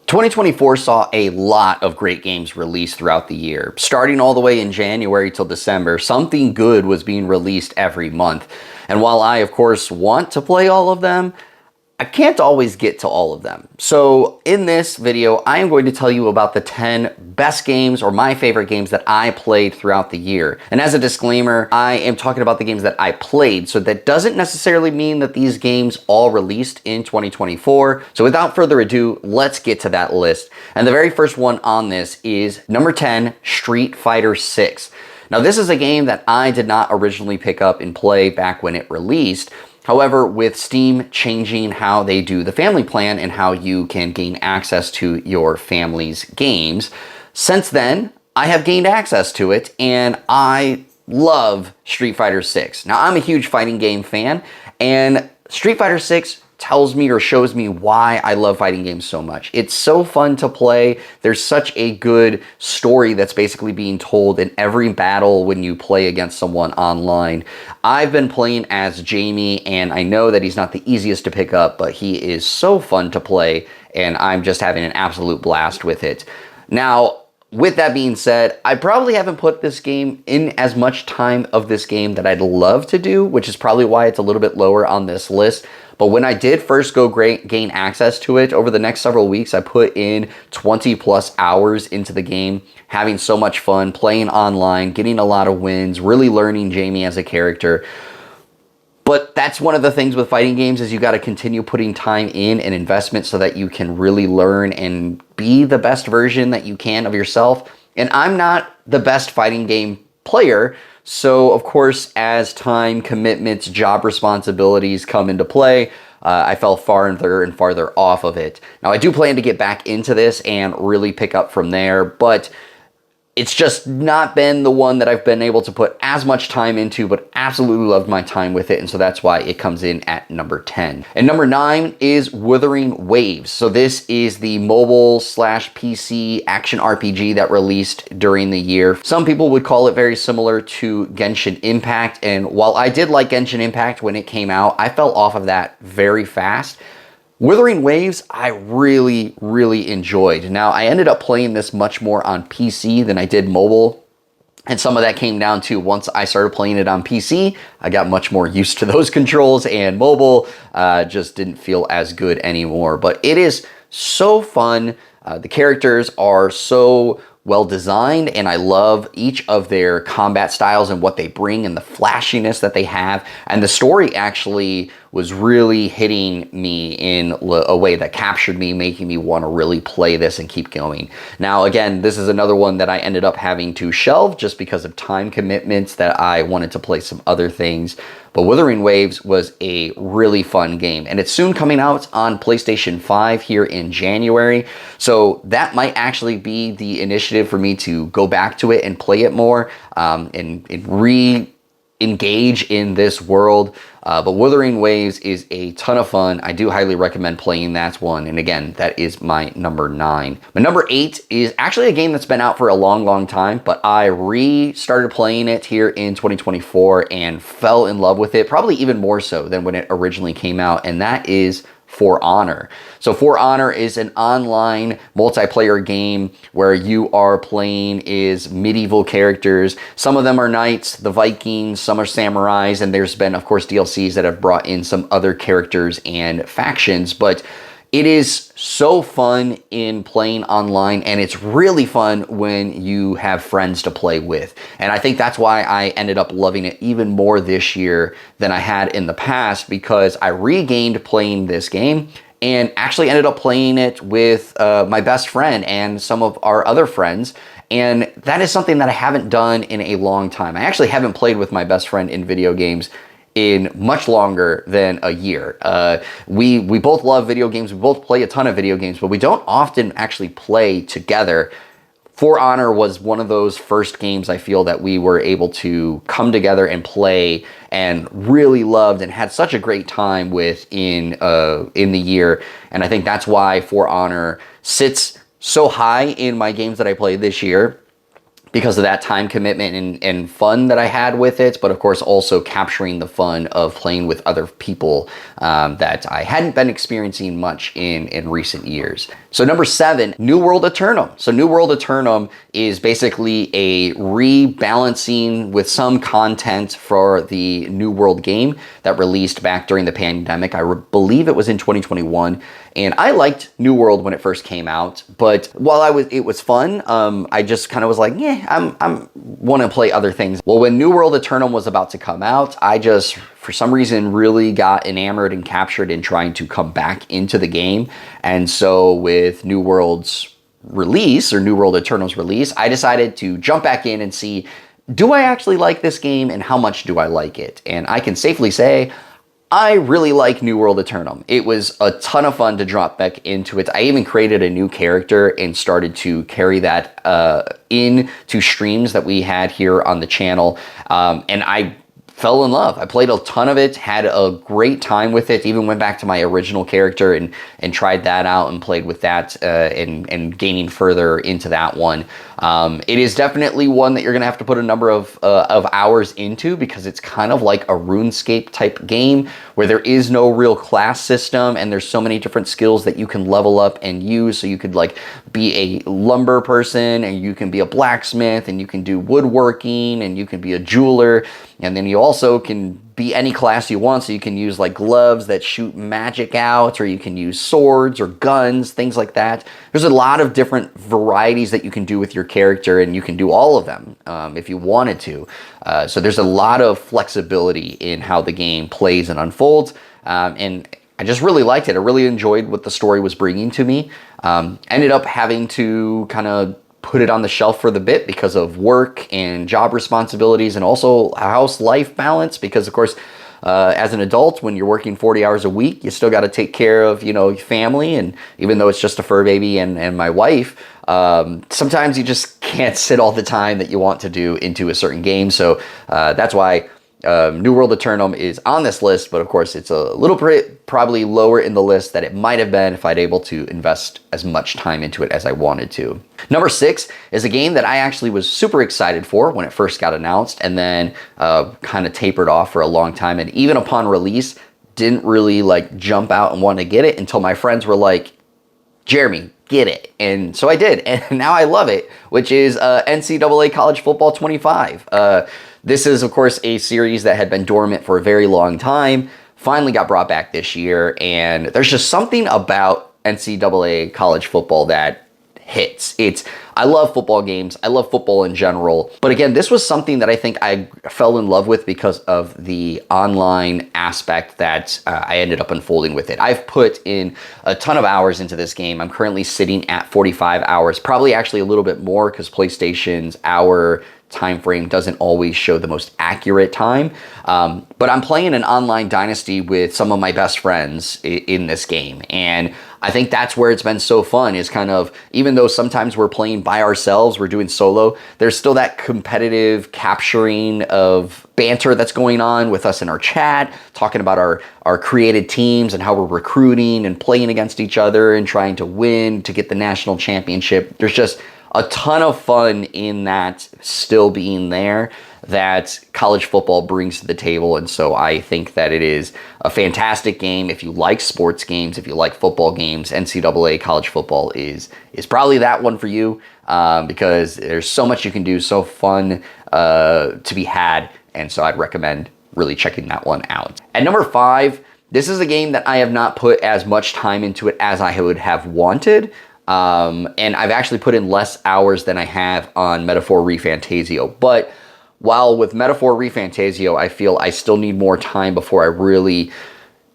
2024 saw a lot of great games released throughout the year. Starting all the way in January till December, something good was being released every month. And while I, of course, want to play all of them, I can't always get to all of them. So in this video, I am going to tell you about the 10 best games or my favorite games that I played throughout the year. And as a disclaimer, I am talking about the games that I played. So that doesn't necessarily mean that these games all released in 2024. So without further ado, let's get to that list. And the very first one on this is number 10, Street Fighter 6. Now this is a game that I did not originally pick up and play back when it released. However, with Steam changing how they do the family plan and how you can gain access to your family's games, since then, I have gained access to it and I love Street Fighter 6. Now, I'm a huge fighting game fan and Street Fighter 6 tells me or shows me why I love fighting games so much. It's so fun to play. There's such a good story that's basically being told in every battle when you play against someone online. I've been playing as Jamie, and I know that he's not the easiest to pick up, but he is so fun to play, and I'm just having an absolute blast with it. Now, with that being said, I probably haven't put this game in as much time of this game that I'd love to do, which is probably why it's a little bit lower on this list. But when I did first go gain access to it over the next several weeks, I put in 20 plus hours into the game, having so much fun, playing online, getting a lot of wins, really learning Jamie as a character. But that's one of the things with fighting games is you got to continue putting time in and investment so that you can really learn and be the best version that you can of yourself. And I'm not the best fighting game player. So of course, as time, commitments, job responsibilities come into play, I fell farther and farther off of it. Now I do plan to get back into this and really pick up from there, but it's just not been the one that I've been able to put as much time into, but absolutely loved my time with it. And so that's why it comes in at number 10. And number 9 is Wuthering Waves. So this is the mobile / PC action RPG that released during the year. Some people would call it very similar to Genshin Impact. And while I did like Genshin Impact when it came out, I fell off of that very fast. Wuthering Waves, I really, really enjoyed. Now, I ended up playing this much more on PC than I did mobile. And some of that came down to once I started playing it on PC, I got much more used to those controls, and mobile just didn't feel as good anymore. But it is so fun. The characters are so well designed, and I love each of their combat styles and what they bring and the flashiness that they have. And the story actually was really hitting me in a way that captured me, making me want to really play this and keep going. Now, again, this is another one that I ended up having to shelve just because of time commitments that I wanted to play some other things. But Wuthering Waves was a really fun game, and it's soon coming out on PlayStation 5 here in January. So that might actually be the initiative for me to go back to it and play it more and re-engage in this world. But Wuthering Waves is a ton of fun. I do highly recommend playing that one. And again, that is my number 9. My number 8 is actually a game that's been out for a long, long time, but I restarted playing it here in 2024 and fell in love with it, probably even more so than when it originally came out. And that is For Honor. So For Honor is an online multiplayer game where you are playing as medieval characters. Some of them are knights, the Vikings, some are samurais, and there's been, of course, DLCs that have brought in some other characters and factions, but it is so fun in playing online, and it's really fun when you have friends to play with. And I think that's why I ended up loving it even more this year than I had in the past, because I regained playing this game and actually ended up playing it with my best friend and some of our other friends. And that is something that I haven't done in a long time. I actually haven't played with my best friend in video games in much longer than a year. We both love video games. We both play a ton of video games, but we don't often actually play together. For Honor was one of those first games I feel that we were able to come together and play and really loved and had such a great time with in the year. And I think that's why For Honor sits so high in my games that I played this year. because of that time commitment and fun that I had with it, but of course also capturing the fun of playing with other people that I hadn't been experiencing much in recent years. So number 7, New World Eternum. So New World Eternum is basically a rebalancing with some content for the New World game that released back during the pandemic. I believe it was in 2021. And I liked New World when it first came out, but while it was fun, I just kind of was like, yeah, I'm want to play other things. Well, when New World Eternum was about to come out, I just, for some reason, really got enamored and captured in trying to come back into the game. And so with New World's release, or New World Eternum's release, I decided to jump back in and see, do I actually like this game and how much do I like it? And I can safely say, I really like New World Eternum. It was a ton of fun to drop back into it. I even created a new character and started to carry that into streams that we had here on the channel. And I fell in love. I played a ton of it, had a great time with it, even went back to my original character and tried that out and played with that and gaining further into that one. It is definitely one that you're going to have to put a number of hours into, because it's kind of like a RuneScape type game where there is no real class system and there's so many different skills that you can level up and use. So you could like be a lumber person, and you can be a blacksmith, and you can do woodworking, and you can be a jeweler, and then you also can be any class you want. So you can use like gloves that shoot magic out, or you can use swords or guns, things like that. There's a lot of different varieties that you can do with your character, and you can do all of them if you wanted to. So there's a lot of flexibility in how the game plays and unfolds. And I just really liked it. I really enjoyed what the story was bringing to me. Ended up having to kind of put it on the shelf for the bit because of work and job responsibilities, and also house life balance, because of course, as an adult, when you're working 40 hours a week, you still got to take care of, your family. And even though it's just a fur baby and my wife, sometimes you just can't sit all the time that you want to do into a certain game. So that's why New World Eternum is on this list, but of course it's a little bit probably lower in the list that it might have been if I'd able to invest as much time into it as I wanted to. Number 6 is a game that I actually was super excited for when it first got announced, and then kind of tapered off for a long time, and even upon release didn't really like jump out and want to get it until my friends were like, Jeremy, get it. And so I did, and now I love it, which is NCAA College Football 25. This is, of course, a series that had been dormant for a very long time, finally got brought back this year, and there's just something about NCAA college football that hits. I love football games. I love football in general. But again, this was something that I think I fell in love with because of the online aspect that I ended up unfolding with it. I've put in a ton of hours into this game. I'm currently sitting at 45 hours, probably actually a little bit more because PlayStation's hour time frame doesn't always show the most accurate time. But I'm playing an online dynasty with some of my best friends in this game. And I think that's where it's been so fun, is kind of, even though sometimes we're playing by ourselves, we're doing solo, there's still that competitive capturing of banter that's going on with us in our chat, talking about our created teams and how we're recruiting and playing against each other and trying to win to get the national championship. There's just a ton of fun in that still being there that college football brings to the table. And so I think that it is a fantastic game. If you like sports games, if you like football games, NCAA college football is probably that one for you, because there's so much you can do, so fun to be had. And so I'd recommend really checking that one out. At number 5, this is a game that I have not put as much time into it as I would have wanted. And I've actually put in less hours than I have on Metaphor ReFantazio. But while with Metaphor ReFantazio, I feel I still need more time before I really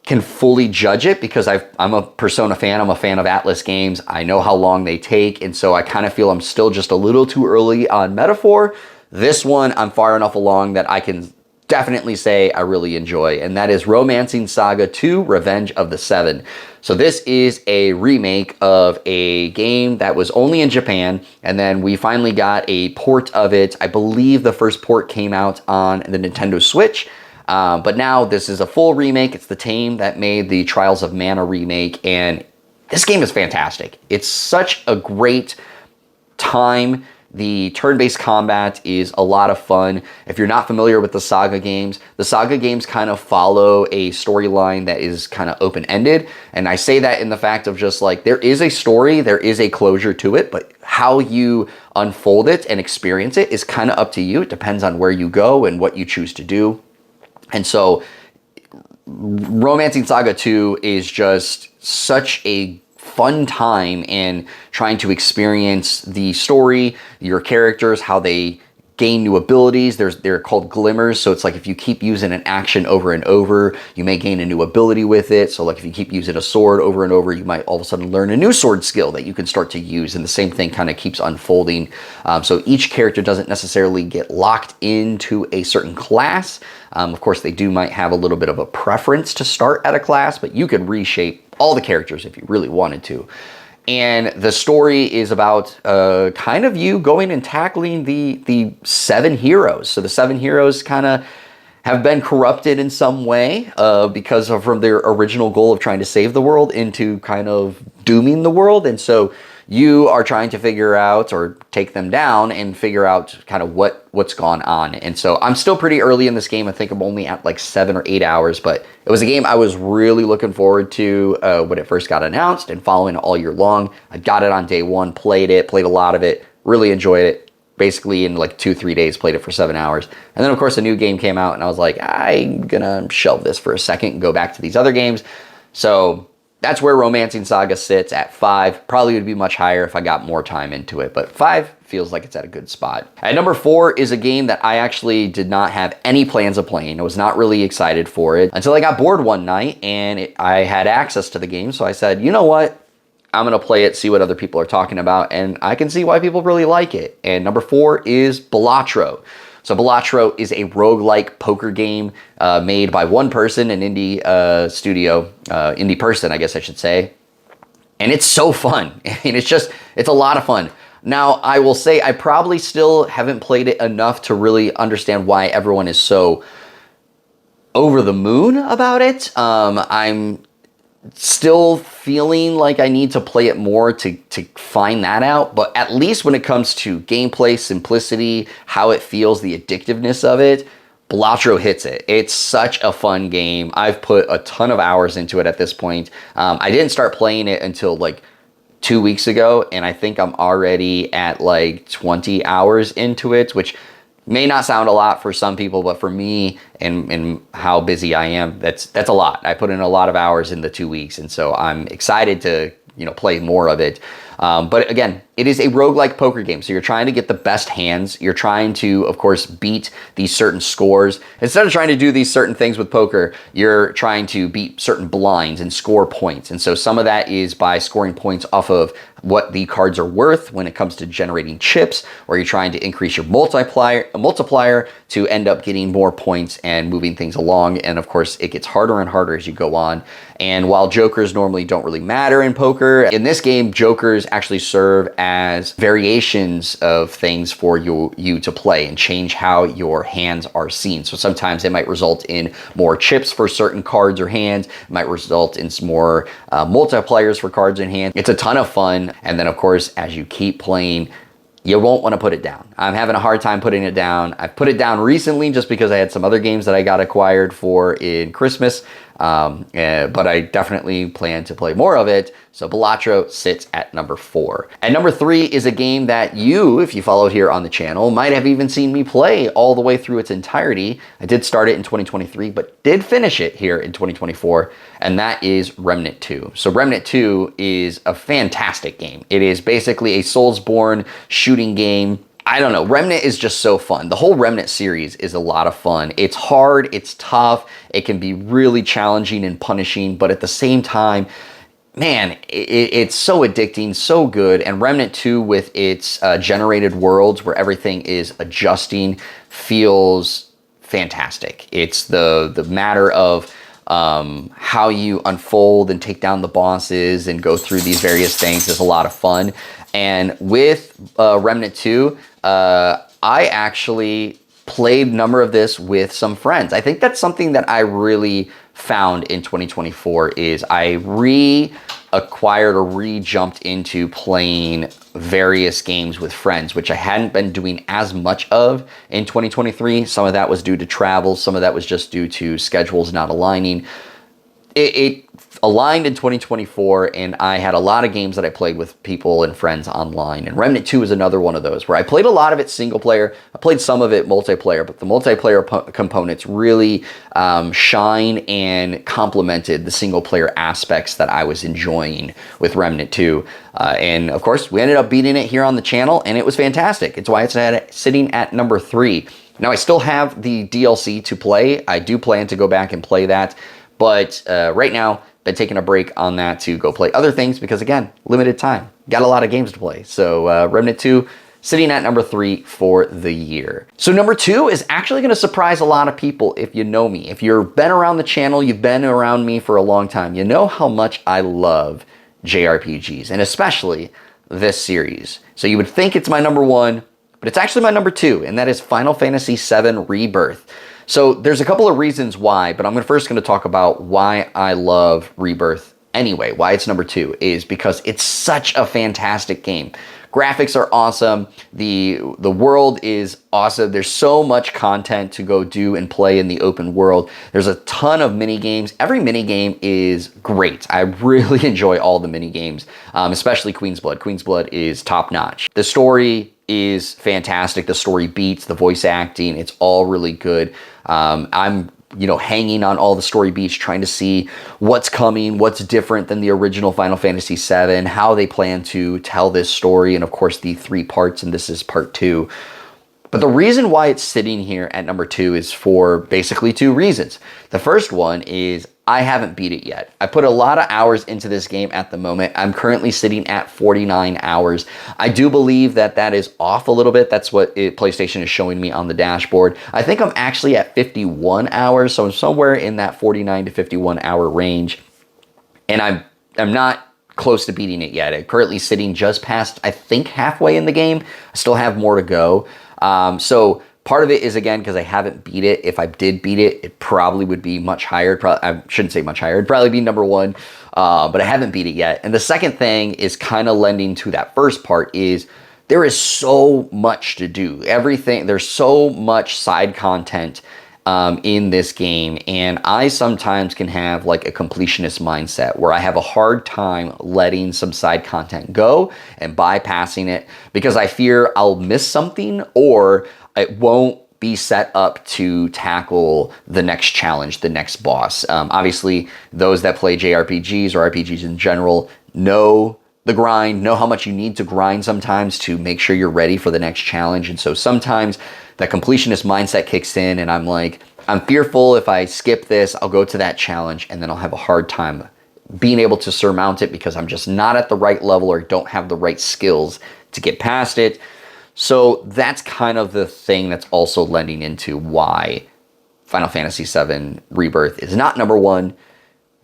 can fully judge it, because I'm a Persona fan. I'm a fan of Atlas games. I know how long they take. And so I kind of feel I'm still just a little too early on Metaphor. This one, I'm far enough along that I can definitely say I really enjoy, and that is Romancing Saga 2: Revenge of the Seven. So this is a remake of a game that was only in Japan, and then we finally got a port of it. I believe the first port came out on the Nintendo Switch, but now this is a full remake. It's the team that made the Trials of Mana remake, and this game is fantastic. It's such a great time The turn-based combat is a lot of fun. If you're not familiar with the Saga games kind of follow a storyline that is kind of open-ended. And I say that in the fact of just like, there is a story, there is a closure to it, but how you unfold it and experience it is kind of up to you. It depends on where you go and what you choose to do. And so Romancing Saga 2 is just such a fun time in trying to experience the story, your characters, how they gain new abilities. They're called glimmers. So it's like if you keep using an action over and over, you may gain a new ability with it. So like if you keep using a sword over and over, you might all of a sudden learn a new sword skill that you can start to use. And the same thing kind of keeps unfolding. So each character doesn't necessarily get locked into a certain class. Of course, they might have a little bit of a preference to start at a class, but you could reshape all the characters if you really wanted to. And the story is about kind of you going and tackling the 7 heroes. So the 7 heroes kind of have been corrupted in some way because of from their original goal of trying to save the world into kind of dooming the world. And so you are trying to figure out or take them down and figure out kind of what's gone on. And so I'm still pretty early in this game. I think I'm only at like 7 or 8 hours, but it was a game I was really looking forward to when it first got announced and following all year long. I got it on day 1, played a lot of it, really enjoyed it. Basically in like 2-3 days, played it for 7 hours. And then of course a new game came out and I was like, I'm gonna shelve this for a second and go back to these other games. So that's where Romancing Saga sits at 5. Probably would be much higher if I got more time into it, but 5 feels like it's at a good spot. At number 4 is a game that I actually did not have any plans of playing. I was not really excited for it until I got bored one night and I had access to the game. So I said, you know what? I'm going to play it, see what other people are talking about, and I can see why people really like it. And number 4 is Balatro. So Balatro is a roguelike poker game made by one person, an indie studio, indie person, I guess I should say. And it's so fun. And it's a lot of fun. Now, I will say I probably still haven't played it enough to really understand why everyone is so over the moon about it. I'm still feeling like I need to play it more to find that out, but at least when it comes to gameplay, simplicity, how it feels, the addictiveness of it, Balatro hits it. It's such a fun game. I've put a ton of hours into it at this point. I didn't start playing it until like 2 weeks ago, and I think I'm already at like 20 hours into it, which may not sound a lot for some people, but for me and how busy I am, that's a lot. I put in a lot of hours in the 2 weeks, and so I'm excited to play more of it. But again, it is a roguelike poker game. So you're trying to get the best hands. You're trying to, of course, beat these certain scores. Instead of trying to do these certain things with poker, you're trying to beat certain blinds and score points. And so some of that is by scoring points off of what the cards are worth when it comes to generating chips, or you're trying to increase your multiplier to end up getting more points and moving things along. And of course, it gets harder and harder as you go on. And while jokers normally don't really matter in poker, in this game, jokers actually serve as variations of things for you to play and change how your hands are seen. So sometimes it might result in more chips for certain cards or hands. It might result in some more multipliers for cards and hands. It's a ton of fun. And then of course, as you keep playing, you won't want to put it down. I'm having a hard time putting it down. I put it down recently just because I had some other games that I got acquired for in Christmas. But I definitely plan to play more of it. So Balatro sits at number 4. At number 3 is a game that you, if you followed here on the channel, might have even seen me play all the way through its entirety. I did start it in 2023, but did finish it here in 2024, and that is Remnant 2. So Remnant 2 is a fantastic game. It is basically a Soulsborne shooting game. I don't know, Remnant is just so fun. The whole Remnant series is a lot of fun. It's hard, it's tough, it can be really challenging and punishing, but at the same time, man, it's so addicting, so good. And Remnant 2 with its generated worlds where everything is adjusting feels fantastic. It's the matter of how you unfold and take down the bosses and go through these various things is a lot of fun. And with Remnant 2, I actually played a number of this with some friends. I think that's something that I really found in 2024 is I acquired or re-jumped into playing various games with friends, which I hadn't been doing as much of in 2023. Some of that was due to travel. Some of that was just due to schedules not aligning. It aligned in 2024, and I had a lot of games that I played with people and friends online. And Remnant 2 is another one of those where I played a lot of it single player. I played some of it multiplayer, but the multiplayer components really shine and complemented the single player aspects that I was enjoying with Remnant 2. And of course, we ended up beating it here on the channel, and it was fantastic. It's why it's sitting at number 3. Now, I still have the DLC to play. I do plan to go back and play that. But right now, been taking a break on that to go play other things because, again, limited time. Got a lot of games to play. So Remnant 2 sitting at number 3 for the year. So number 2 is actually going to surprise a lot of people if you know me. If you've been around the channel, you've been around me for a long time, you know how much I love JRPGs, and especially this series. So you would think it's my number 1, but it's actually my number 2, and that is Final Fantasy VII Rebirth. So there's a couple of reasons why, but I'm first going to talk about why I love Rebirth anyway. Why it's number 2 is because it's such a fantastic game. Graphics are awesome. The world is awesome. There's so much content to go do and play in the open world. There's a ton of mini games. Every mini game is great. I really enjoy all the mini games, especially Queen's Blood. Queen's Blood is top notch. The story is fantastic. The story beats, the voice acting, it's all really good. I'm hanging on all the story beats, trying to see what's coming, what's different than the original Final Fantasy VII, how they plan to tell this story, and of course the 3 parts, and this is part 2. But the reason why it's sitting here at number 2 is for basically 2 reasons. The first one is I haven't beat it yet. I put a lot of hours into this game at the moment. I'm currently sitting at 49 hours. I do believe that is off a little bit. That's what PlayStation is showing me on the dashboard. I think I'm actually at 51 hours, so I'm somewhere in that 49 to 51 hour range. And I'm not close to beating it yet. I'm currently sitting just past, I think, halfway in the game. I still have more to go. So part of it is, again, because I haven't beat it. If I did beat it, it probably would be much higher. I shouldn't say much higher. It'd probably be number 1, but I haven't beat it yet. And the second thing is kind of lending to that first part is there is so much to do. There's so much side content in this game, and I sometimes can have like a completionist mindset where I have a hard time letting some side content go and bypassing it because I fear I'll miss something or it won't be set up to tackle the next challenge, the next boss. Obviously, those that play JRPGs or RPGs in general know the grind, know how much you need to grind sometimes to make sure you're ready for the next challenge. And so sometimes that completionist mindset kicks in and I'm like, I'm fearful if I skip this, I'll go to that challenge and then I'll have a hard time being able to surmount it because I'm just not at the right level or don't have the right skills to get past it. So that's kind of the thing that's also lending into why Final Fantasy VII Rebirth is not number 1,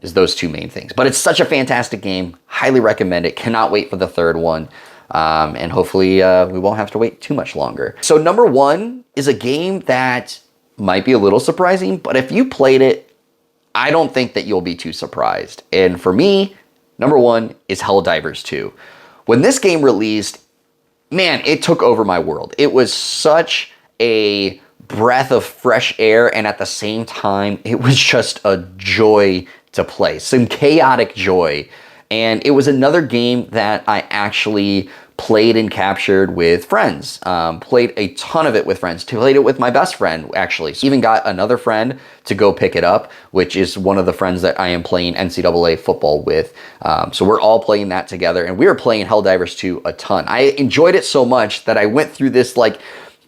is those 2 main things. But it's such a fantastic game. Highly recommend it. Cannot wait for the 3rd one. And hopefully we won't have to wait too much longer. So number 1 is a game that might be a little surprising, but if you played it, I don't think that you'll be too surprised. And for me, number 1 is Helldivers 2. When this game released, man, it took over my world. It was such a breath of fresh air, and at the same time, it was just a joy to play. Some chaotic joy. And it was another game that I actually played and captured with friends. Played a ton of it with friends. Played it with my best friend, actually. Even got another friend to go pick it up, which is one of the friends that I am playing NCAA football with. So we're all playing that together, and we were playing Helldivers 2 a ton. I enjoyed it so much that I went through this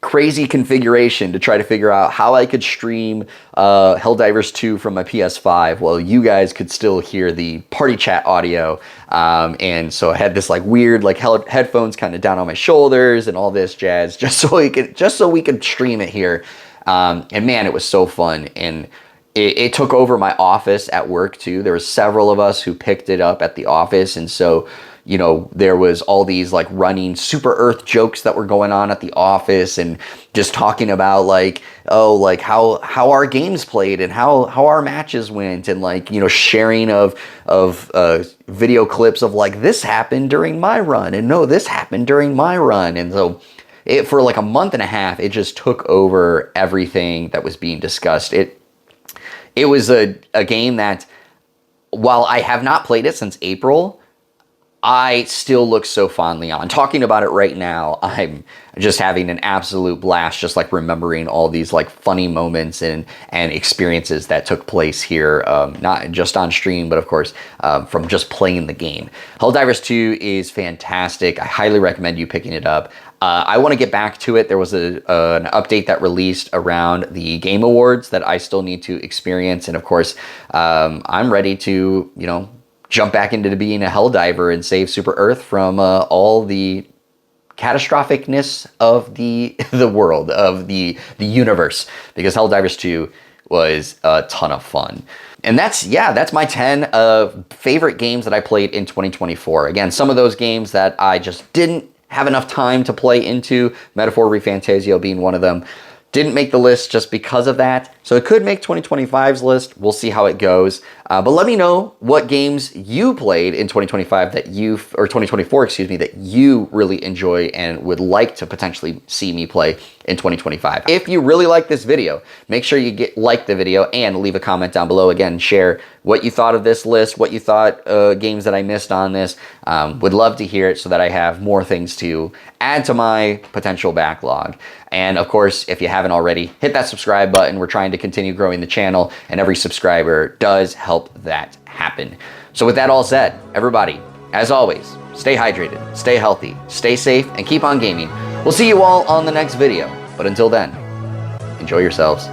crazy configuration to try to figure out how I could stream Helldivers 2 from my PS5 while you guys could still hear the party chat audio. And so I had this weird headphones kind of down on my shoulders and all this jazz just so we could stream it here. And man, it was so fun. And it took over my office at work too. There were several of us who picked it up at the office. And so you know, there was all these like running Super Earth jokes that were going on at the office, and just talking about like, oh, like how our games played and how our matches went, and like, you know, sharing of video clips of like, this happened during my run, and no, this happened during my run. And so for like a month and a half, it just took over everything that was being discussed. It was a game that, while I have not played it since April, I still look so fondly on. Talking about it right now, I'm just having an absolute blast, just like remembering all these like funny moments and experiences that took place here, not just on stream, but of course from just playing the game. Helldivers 2 is fantastic. I highly recommend you picking it up. I want to get back to it. There was an update that released around the Game Awards that I still need to experience, and of course, I'm ready to, you know, jump back into being a Helldiver and save Super Earth from all the catastrophicness of the world, of the universe, because Helldivers 2 was a ton of fun. And that's my 10 favorite games that I played in 2024. Again, some of those games that I just didn't have enough time to play into, Metaphor ReFantazio being one of them, didn't make the list just because of that. So it could make 2025's list. We'll see how it goes. But let me know what games you played in 2025 that or 2024, excuse me, that you really enjoy and would like to potentially see me play in 2025. If you really like this video, make sure you like the video and leave a comment down below. Again, share what you thought of this list, what you thought games that I missed on this. Would love to hear it so that I have more things to add to my potential backlog. And of course, if you haven't already, hit that subscribe button. We're trying to continue growing the channel, and every subscriber does help that happen. So with that all said, everybody, as always, stay hydrated, stay healthy, stay safe, and keep on gaming. We'll see you all on the next video. But until then, enjoy yourselves.